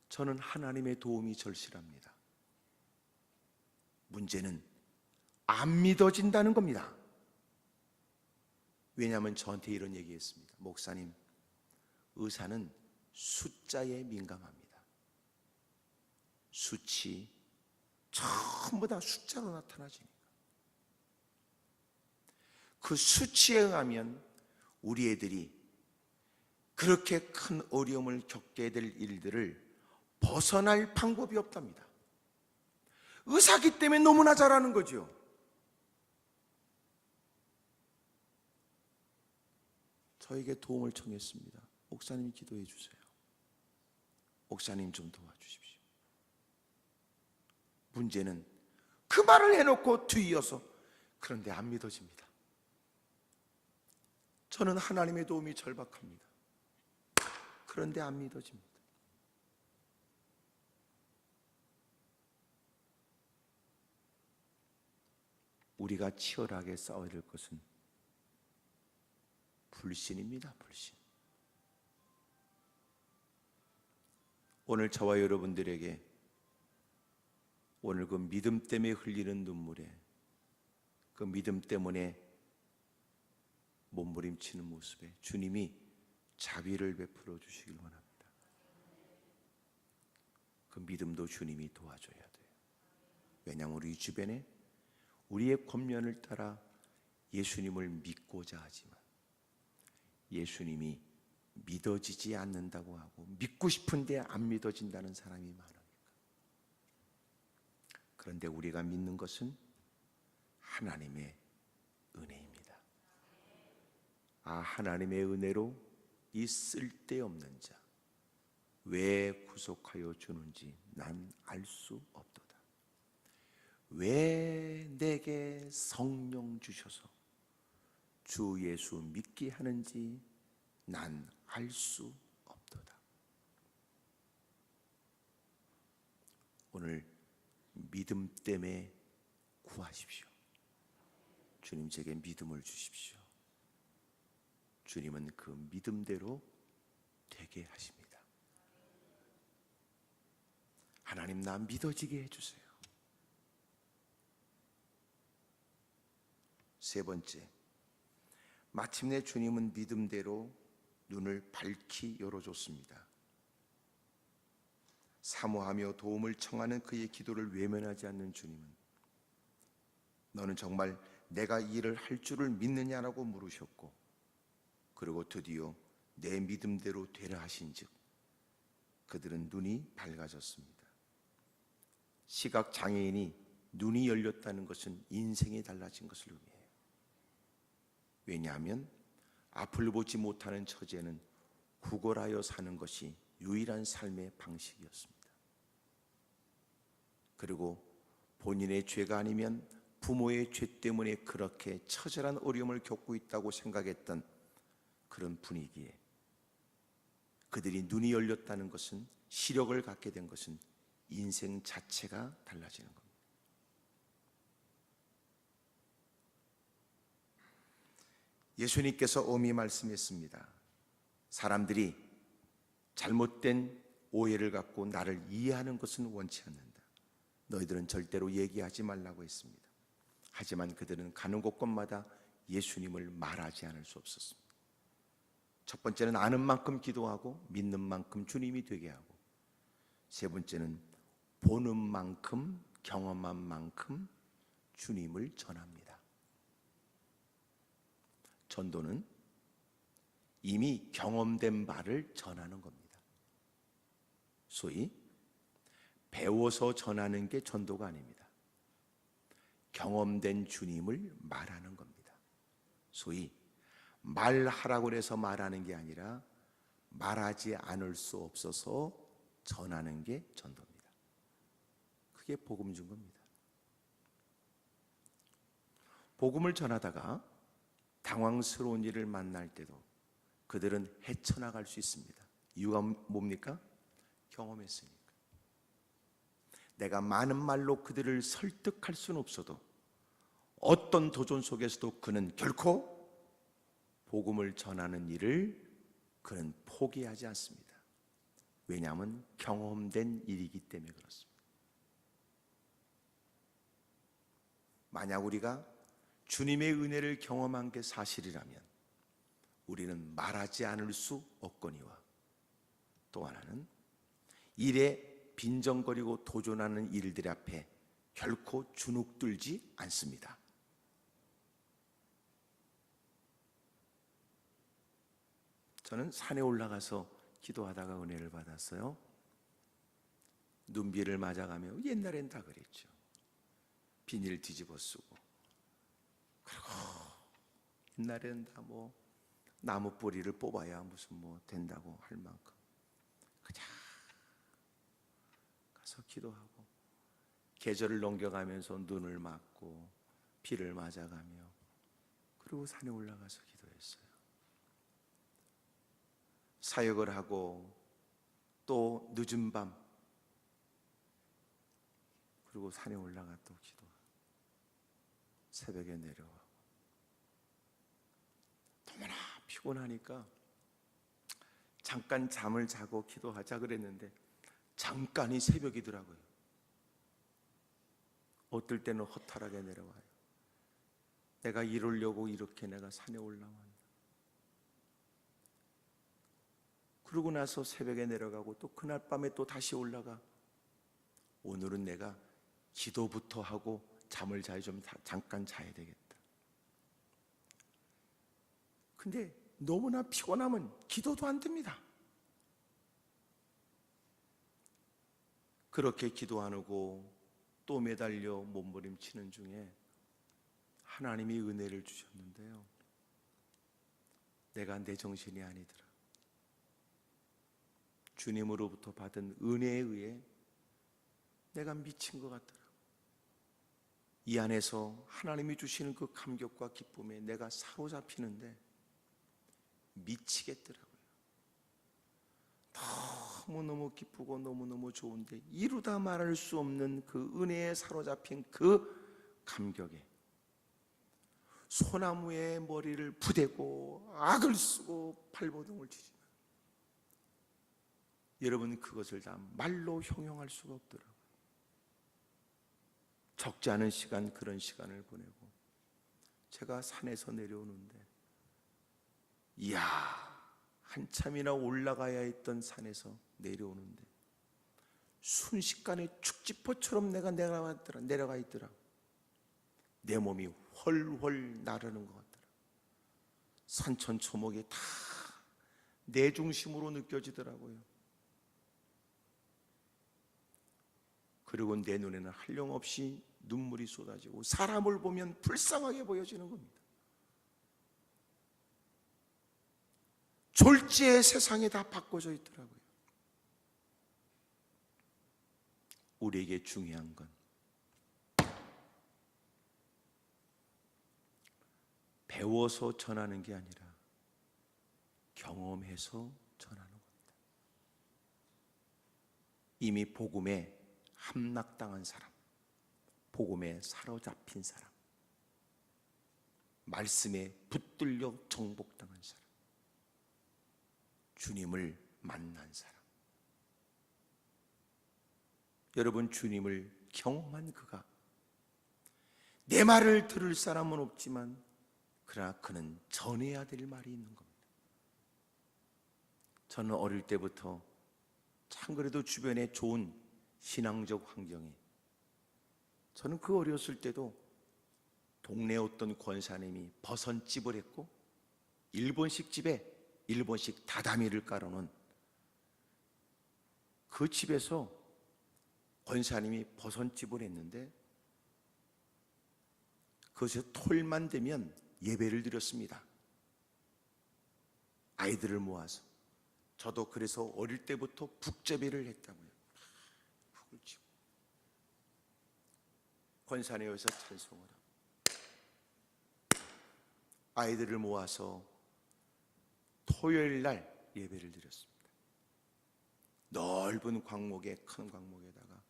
저는 하나님의 도움이 절실합니다. 문제는 안 믿어진다는 겁니다. 왜냐하면 저한테 이런 얘기했습니다. 목사님, 의사는 숫자에 민감합니다. 수치 전부 다 숫자로 나타나지니까. 그 수치에 의하면 우리 애들이 그렇게 큰 어려움을 겪게 될 일들을 벗어날 방법이 없답니다. 의사기 때문에 너무나 잘하는 거죠. 저에게 도움을 청했습니다. 목사님이 기도해 주세요. 목사님 좀 도와주십시오. 문제는 그 말을 해놓고 뒤이어서 그런데 안 믿어집니다. 저는 하나님의 도움이 절박합니다. 그런데 안 믿어집니다. 우리가 치열하게 싸워야 될 것은 불신입니다. 불신. 오늘 저와 여러분들에게 오늘 그 믿음 때문에 흘리는 눈물에 그 믿음 때문에 몸부림치는 모습에 주님이 자비를 베풀어 주시길 원합니다. 그 믿음도 주님이 도와줘야 돼요. 왜냐하면 우리 주변에 우리의 권면을 따라 예수님을 믿고자 하지만 예수님이 믿어지지 않는다고 하고 믿고 싶은데 안 믿어진다는 사람이 많으니까. 그런데 우리가 믿는 것은 하나님의 은혜입니다. 아, 하나님의 은혜로 이 쓸데없는 자 왜 구속하여 주는지 난 알 수 없도다. 왜 내게 성령 주셔서 주 예수 믿게 하는지 난 알 수 없도다. 오늘 믿음 때문에 구하십시오. 주님 제게 믿음을 주십시오. 주님은 그 믿음대로 되게 하십니다. 하나님 나 믿어지게 해주세요. 세 번째, 마침내 주님은 믿음대로 눈을 밝히 열어줬습니다. 사모하며 도움을 청하는 그의 기도를 외면하지 않는 주님은 너는 정말 내가 이 일을 할 줄을 믿느냐라고 물으셨고, 그리고 드디어 내 믿음대로 되라 하신즉 그들은 눈이 밝아졌습니다. 시각 장애인이 눈이 열렸다는 것은 인생이 달라진 것을 의미해요. 왜냐하면 앞을 보지 못하는 처제는 구걸하여 사는 것이 유일한 삶의 방식이었습니다. 그리고 본인의 죄가 아니면 부모의 죄 때문에 그렇게 처절한 어려움을 겪고 있다고 생각했던 그런 분위기에 그들이 눈이 열렸다는 것은, 시력을 갖게 된 것은 인생 자체가 달라지는 겁니다. 예수님께서 엄히 말씀했습니다. 사람들이 잘못된 오해를 갖고 나를 이해하는 것은 원치 않는다. 너희들은 절대로 얘기하지 말라고 했습니다. 하지만 그들은 가는 곳곳마다 예수님을 말하지 않을 수 없었습니다. 첫 번째는 아는 만큼 기도하고 믿는 만큼 주님이 되게 하고, 세 번째는 보는 만큼 경험한 만큼 주님을 전합니다. 전도는 이미 경험된 바를 전하는 겁니다. 소위 배워서 전하는 게 전도가 아닙니다. 경험된 주님을 말하는 겁니다. 소위 말하라고 해서 말하는 게 아니라 말하지 않을 수 없어서 전하는 게 전도입니다. 그게 복음 준 겁니다. 복음을 전하다가 당황스러운 일을 만날 때도 그들은 헤쳐나갈 수 있습니다. 이유가 뭡니까? 경험했으니까. 내가 많은 말로 그들을 설득할 수는 없어도 어떤 도전 속에서도 그는 결코 복음을 전하는 일을 그는 포기하지 않습니다. 왜냐하면 경험된 일이기 때문에 그렇습니다. 만약 우리가 주님의 은혜를 경험한 게 사실이라면 우리는 말하지 않을 수 없거니와, 또 하나는 일에 빈정거리고 도전하는 일들 앞에 결코 주눅들지 않습니다. 저는 산에 올라가서 기도하다가 은혜를 받았어요. 눈비를 맞아가며, 옛날엔 다 그랬죠. 비닐 뒤집어 쓰고, 그리고 옛날엔 다 나무 뿌리를 뽑아야 무슨 된다고 할 만큼 그냥 가서 기도하고, 계절을 넘겨가면서 눈을 맞고 비를 맞아가며, 그리고 산에 올라가서 기도했어요. 사역을 하고 또 늦은 밤, 그리고 산에 올라가 또 기도하고 새벽에 내려와 너무나 피곤하니까 잠깐 잠을 자고 기도하자 그랬는데 잠깐이 새벽이더라고요. 어떨 때는 허탈하게 내려와요. 내가 이루려고 이렇게 내가 산에 올라왔나. 그러고 나서 새벽에 내려가고 또 그날 밤에 또 다시 올라가. 오늘은 내가 기도부터 하고 잠을 잠깐 자야 되겠다. 근데 너무나 피곤하면 기도도 안 됩니다. 그렇게 기도 안 하고 또 매달려 몸부림치는 중에 하나님이 은혜를 주셨는데요, 내가 내 정신이 아니더라. 주님으로부터 받은 은혜에 의해 내가 미친 것 같더라. 이 안에서 하나님이 주시는 그 감격과 기쁨에 내가 사로잡히는데 미치겠더라고요. 너무너무 기쁘고 너무너무 좋은데 이루다 말할 수 없는 그 은혜에 사로잡힌 그 감격에 소나무에 머리를 부대고 악을 쓰고 발버둥을 치지만 여러분, 그것을 다 말로 형용할 수가 없더라고요. 적지 않은 시간, 그런 시간을 보내고 제가 산에서 내려오는데, 이야, 한참이나 올라가야 했던 산에서 내려오는데 순식간에 축지포처럼 내가 내려가 있더라. 내 몸이 훨훨 나르는 것 같더라. 산천초목이 다 내 중심으로 느껴지더라고요. 그리고 내 눈에는 한량없이 눈물이 쏟아지고 사람을 보면 불쌍하게 보여지는 겁니다. 졸지의 세상에 다 바꿔져 있더라고요. 우리에게 중요한 건 배워서 전하는 게 아니라 경험해서 전하는 겁니다. 이미 복음에 함락당한 사람, 복음에 사로잡힌 사람, 말씀에 붙들려 정복당한 사람, 주님을 만난 사람, 여러분 주님을 경험한 그가 내 말을 들을 사람은 없지만 그러나 그는 전해야 될 말이 있는 겁니다. 저는 어릴 때부터 참 그래도 주변에 좋은 신앙적 환경이, 저는 그 어렸을 때도 동네 어떤 권사님이 버선집을 했고 일본식 집에 일본식 다다미를 깔아놓은 그 집에서 권사님이 버선집을 했는데 그것에서 토요일만 되면 예배를 드렸습니다. 아이들을 모아서. 저도 그래서 어릴 때부터 북제배를 했다고요. 북을 치고 권사님에서 찬송을 하고 아이들을 모아서 토요일 날 예배를 드렸습니다. 넓은 광목에, 큰 광목에다가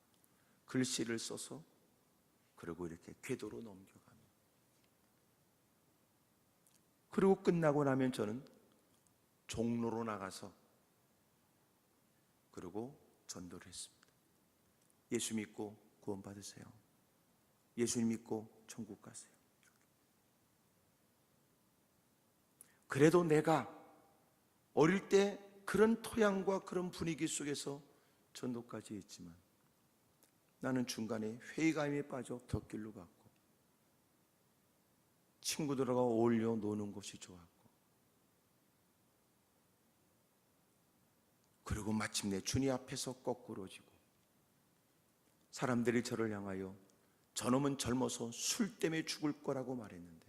글씨를 써서 그리고 이렇게 궤도로 넘겨가며, 그리고 끝나고 나면 저는 종로로 나가서 그리고 전도를 했습니다. 예수 믿고 구원 받으세요. 예수님 믿고 천국 가세요. 그래도 내가 어릴 때 그런 토양과 그런 분위기 속에서 전도까지 했지만 나는 중간에 회의감에 빠져 곁길로 갔고 친구들과 어울려 노는 것이 좋았고, 그리고 마침내 주님 앞에서 거꾸로지고 사람들이 저를 향하여 저놈은 젊어서 술 때문에 죽을 거라고 말했는데,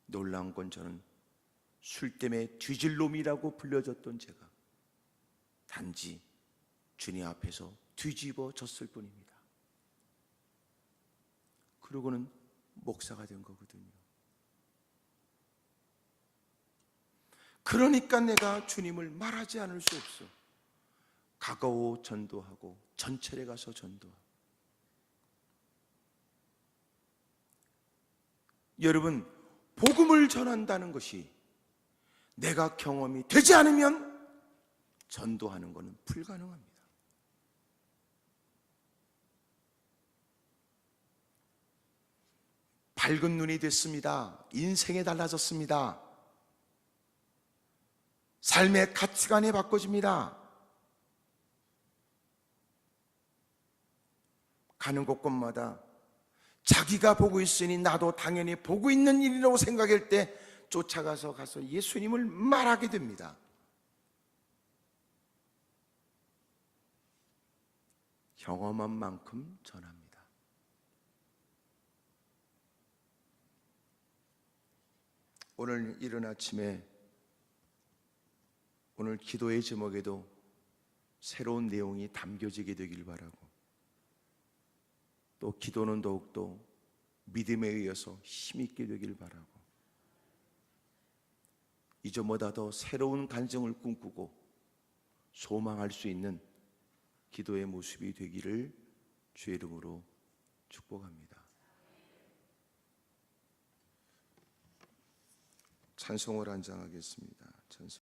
놀라운 건 저는 술 때문에 뒤질 놈이라고 불려졌던 제가 단지 주님 앞에서 뒤집어졌을 뿐입니다. 그러고는 목사가 된 거거든요. 그러니까 내가 주님을 말하지 않을 수 없어. 가까워 전도하고 전철에 가서 전도하고. 여러분, 복음을 전한다는 것이 내가 경험이 되지 않으면 전도하는 것은 불가능합니다. 밝은 눈이 됐습니다. 인생이 달라졌습니다. 삶의 가치관이 바꿔집니다. 가는 곳곳마다 자기가 보고 있으니 나도 당연히 보고 있는 일이라고 생각할 때 쫓아가서 예수님을 말하게 됩니다. 경험한 만큼 전합니다. 오늘 이른 아침에 오늘 기도의 제목에도 새로운 내용이 담겨지게 되길 바라고, 또 기도는 더욱더 믿음에 의해서 힘있게 되길 바라고, 이전보다 더 새로운 간증을 꿈꾸고 소망할 수 있는 기도의 모습이 되기를 주의 이름으로 축복합니다. 찬송을 한장하겠습니다. 찬송.